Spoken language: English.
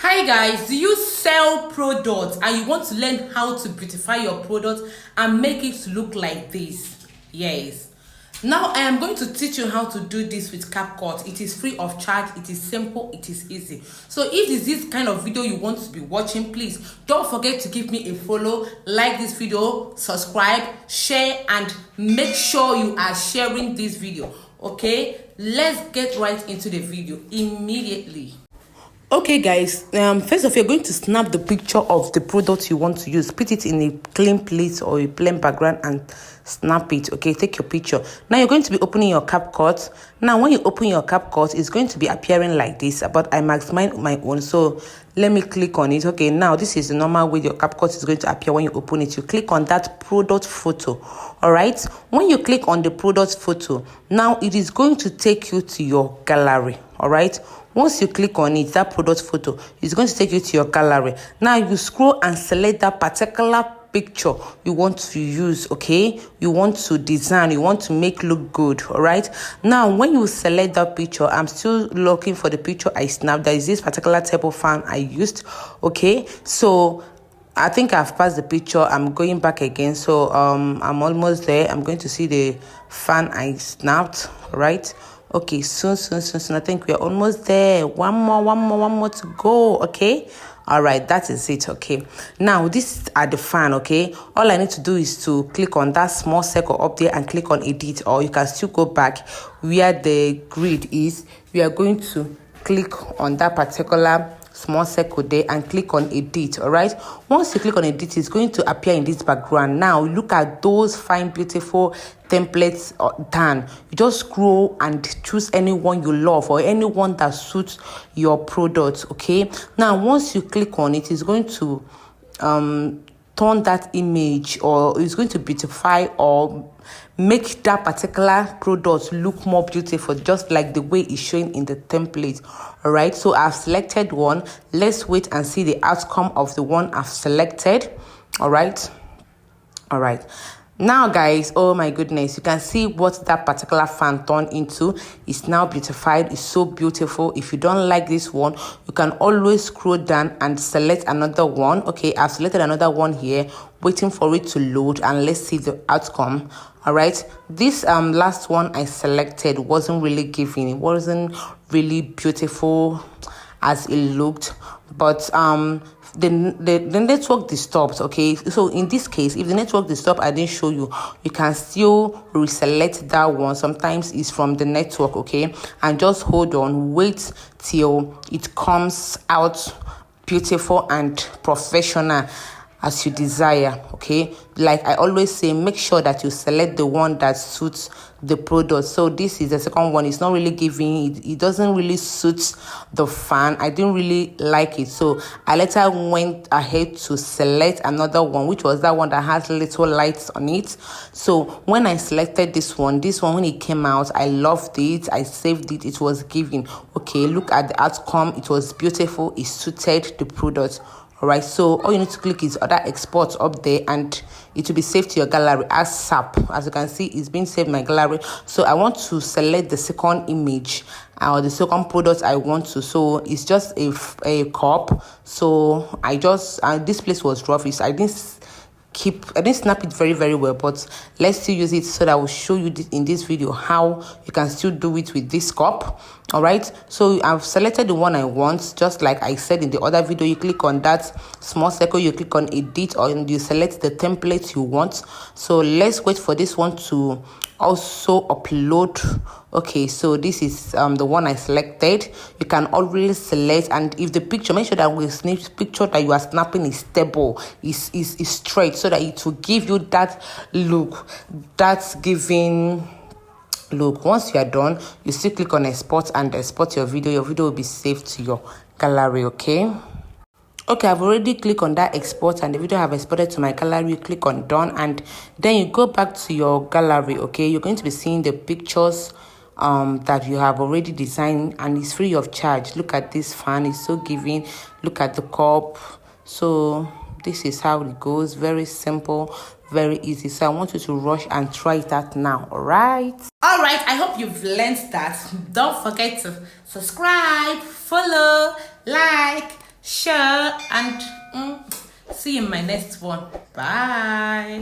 Hi guys, do you sell products and you want to learn how to beautify your product and make it look like this? Yes. Now I am going to teach you how to do this with Capcut. It is free of charge, it is simple, it is easy. So if this is kind of video you want to be watching, please don't forget to give me a follow, like this video, subscribe, share, and make sure you are sharing this video. Okay, let's get right into the video immediately. Okay guys, first of all, you're going to snap the picture of the product you want to use. Put it in a clean plate or a plain background and snap it. Okay, take your picture. Now you're going to be opening your Capcut. Now when you open your Capcut, it's going to be appearing like this, but I maximize my own, so let me click on it. Okay, now this is the normal way your Capcut is going to appear when you open it. You click on that product photo. All right, when you click on the product photo, now it is going to take you to your gallery. All right, once you click on it, that product photo is going to take you to your gallery. Now you scroll and select that particular picture you want to use. Okay, you want to design, you want to make look good. All right, now when you select that picture, I'm still looking for the picture I snapped. There is this particular table fan I used. Okay, so I think I've passed the picture. I'm going back again, so I'm almost there. I'm going to see the fan I snapped. Right, okay, soon. I think we're almost there. One more to go. Okay, all right, that is it. Okay, now these are the fan. Okay, all I need to do is to click on that small circle up there and click on edit, or you can still go back where the grid is. We are going to click on that particular small circle there and click on edit. All right, once you click on edit, it's going to appear in this background. Now look at those fine beautiful templates done. You just scroll and choose anyone you love or anyone that suits your product. Okay, now once you click on it, it's going to turn that image, or it's going to beautify or make that particular product look more beautiful, just like the way it's showing in the template. All right, so I've selected one. Let's wait and see the outcome of the one I've selected. All right, now guys, oh my goodness, you can see what that particular fan turned into. It's now beautified. It's so beautiful. If you don't like this one, you can always scroll down and select another one. Okay, I've selected another one here, waiting for it to load, and let's see the outcome. All right, this last one I selected wasn't really giving. It wasn't really beautiful as it looked, but the network disturbed. Okay, so in this case, if the network disturbed, I didn't show you, you can still reselect that one. Sometimes it's from the network. Okay, and just hold on, wait till it comes out beautiful and professional as you desire. Okay, like I always say, make sure that you select the one that suits the product. So this is the second one. It's not really giving, it doesn't really suit the fan. I didn't really like it, so I later went ahead to select another one, which was that one that has little lights on it. So when I selected this one, when it came out, I loved it. I saved it. It was giving. Okay, look at the outcome. It was beautiful. It suited the product. All right, so all you need to click is other exports up there, and it will be saved to your gallery as SAP. As you can see, it's been saved in my gallery. So I want to select the second image or the second product I want to. So it's just a cup. So I just this place was rough. I didn't snap it very well, but let's still use it so that I will show you in this video how you can still do it with this cup. All right, so I've selected the one I want, just like I said in the other video. You click on that small circle, you click on edit, or you select the template you want. So let's wait for this one to also upload. Okay, so this is the one I selected. You can always select, and if the picture, make sure that the picture that you are snapping is stable, is straight, so that it will give you that look, that's giving look. Once you are done, you still click on export and export your video. Your video will be saved to your gallery. Okay, I've already clicked on that export and the video have exported to my gallery. You click on done, and then you go back to your gallery. Okay, you're going to be seeing the pictures that you have already designed, and it's free of charge. Look at this fan, it's so giving. Look at the cup. So this is how it goes. Very simple, very easy. So I want you to rush and try that now. All right, I hope you've learned that. Don't forget to subscribe, follow, like, share, and see you in my next one. Bye.